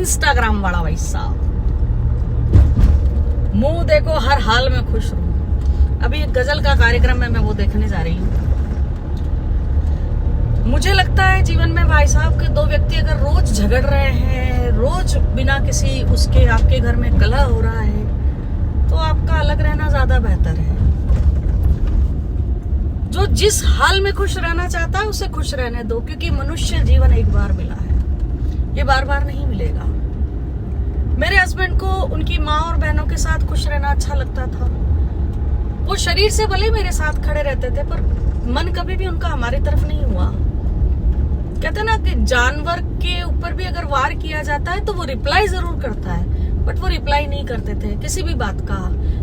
Instagram वाला भाई साहब, मुंह देखो हर हाल में खुश रहूं। अभी एक गजल का कार्यक्रम है, मैं वो देखने जा रही हूँ। मुझे लगता है जीवन में भाई साहब के दो व्यक्ति अगर रोज झगड़ रहे हैं, रोज बिना किसी उसके आपके घर में कलह हो रहा है, तो आपका अलग रहना ज्यादा बेहतर है। जो जिस हाल में खुश रहना चाहता है उसे खुश रहने दो, क्योंकि मनुष्य जीवन एक बार मिला है, ये बार बार नहीं मिलेगा। मेरे हस्बैंड को उनकी माँ और बहनों के साथ खुश रहना अच्छा लगता था। वो शरीर से भले मेरे साथ खड़े रहते थे, पर मन कभी भी उनका हमारी तरफ नहीं हुआ। कहते ना कि जानवर के ऊपर भी अगर वार किया जाता है तो वो रिप्लाई जरूर करता है, बट वो रिप्लाई नहीं करते थे किसी भी बात का।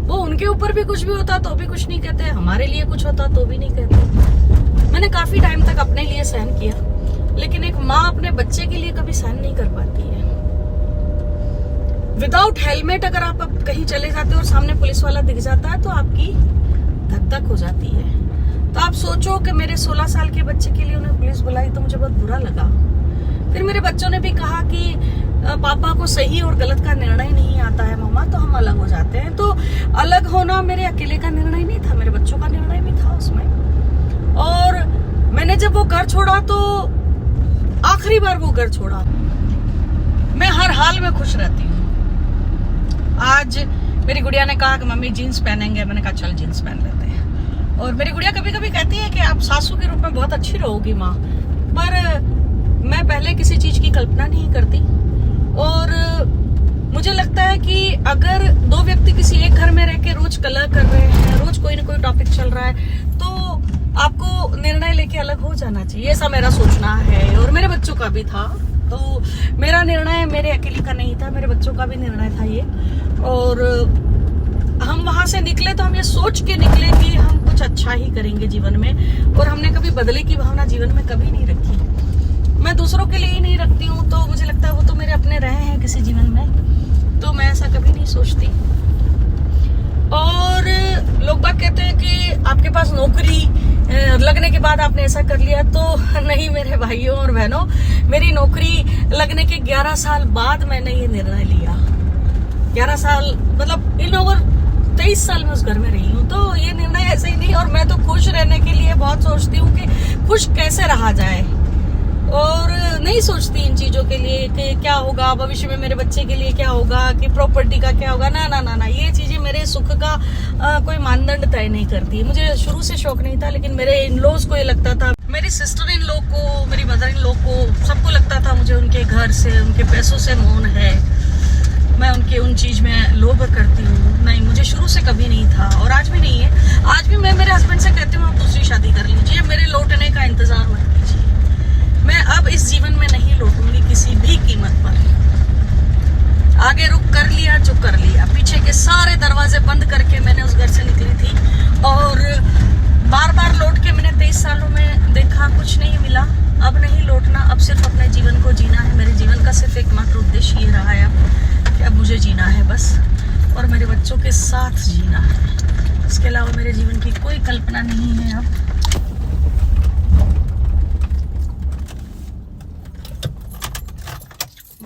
वो उनके ऊपर भी कुछ भी होता तो भी कुछ नहीं कहते, हमारे लिए कुछ होता तो भी नहीं कहते। मैंने काफी टाइम तक अपने लिए सहन किया, लेकिन एक माँ अपने बच्चे के लिए कभी सहन नहीं कर पाती है। विदाउट हेलमेट अगर आप कहीं चले जाते हो और सामने पुलिस वाला दिख जाता है तो आपकी धक धक हो जाती है। तो आप सोचो कि मेरे 16 साल के बच्चे के लिए उन्हें पुलिस बुलाई तो मुझे बहुत बुरा लगा। फिर मेरे बच्चों ने भी कहा कि पापा को सही और गलत का निर्णय नहीं आता है मम्मा, तो हम अलग हो जाते हैं। तो अलग होना मेरे अकेले का निर्णय नहीं था, मेरे बच्चों का निर्णय भी था उसमें। और मैंने जब वो घर छोड़ा तो आखिरी बार वो घर छोड़ा, मैं हर हाल में खुश रहती हूँ। आज मेरी गुड़िया ने कहा कि मम्मी जीन्स पहनेंगे, मैंने कहा चल जीन्स पहन लेते हैं। और मेरी गुड़िया कभी कभी कहती है कि आप सासू के रूप में बहुत अच्छी रहोगी माँ, पर मैं पहले किसी चीज की कल्पना नहीं करती। और मुझे लगता है कि अगर दो व्यक्ति किसी एक घर में रह के रोज कलह कर रहे हैं, रोज कोई ना कोई टॉपिक चल रहा है, तो आपको निर्णय लेके अलग हो जाना चाहिए, ऐसा मेरा सोचना है। और मेरे बच्चों का भी था, तो मेरा निर्णय मेरे अकेले का नहीं था, मेरे बच्चों का भी निर्णय था ये। और हम वहां से निकले तो हम ये सोच के निकले कि हम कुछ अच्छा ही करेंगे जीवन में, और हमने कभी बदले की भावना जीवन में कभी नहीं रखी। मैं दूसरों के लिए ही नहीं रखती हूँ, तो मुझे लगता है वो तो मेरे अपने रहे हैं किसी जीवन में, तो मैं ऐसा कभी नहीं सोचती। और लोग बात कहते हैं कि आपके पास नौकरी लगने के बाद आपने ऐसा कर लिया, तो नहीं मेरे भाइयों और बहनों, मेरी नौकरी लगने के 11 साल बाद मैंने ये निर्णय लिया। 11 साल मतलब इन ओवर 23 साल में उस घर में रही हूँ, तो ये निर्णय ऐसे ही नहीं। और मैं तो खुश रहने के लिए बहुत सोचती हूँ कि खुश कैसे रहा जाए, और नहीं सोचती इन चीजों के लिए कि क्या होगा भविष्य में, मेरे बच्चे के लिए क्या होगा, कि प्रॉपर्टी का क्या होगा। ना ना ना ना, ये चीजें मेरे सुख का कोई मानदंड तय नहीं करती। मुझे शुरू से शौक नहीं था, लेकिन मेरे इन लॉज को ये लगता था, मेरी सिस्टर इन लॉ को, मेरी मदर इन लॉ को, सबको लगता था मुझे उनके घर से, उनके पैसों से मोह है, मैं उनके उन चीज में लोभ करती हूँ। नहीं, मुझे शुरू से कभी नहीं था और आज भी नहीं है। आज भी मैं मेरे हस्बैंड से कहती हूँ आप दूसरी शादी कर लीजिए, मेरे लौटने का इंतजार मत कीजिए। मैं अब इस जीवन में नहीं लौटूंगी किसी भी कीमत पर। आगे रुक कर लिया जो कर लिया, पीछे के सारे दरवाजे बंद करके मैंने उस घर से निकली थी, और बार बार लौट के मैंने 23 सालों में देखा कुछ नहीं मिला। अब नहीं लौटना, अब सिर्फ अपने जीवन को जीना है। मेरे जीवन का सिर्फ एकमात्र उद्देश्य ये रहा है अब कि अब मुझे जीना है बस, और मेरे बच्चों के साथ जीना है। इसके अलावा मेरे जीवन की कोई कल्पना नहीं है अब।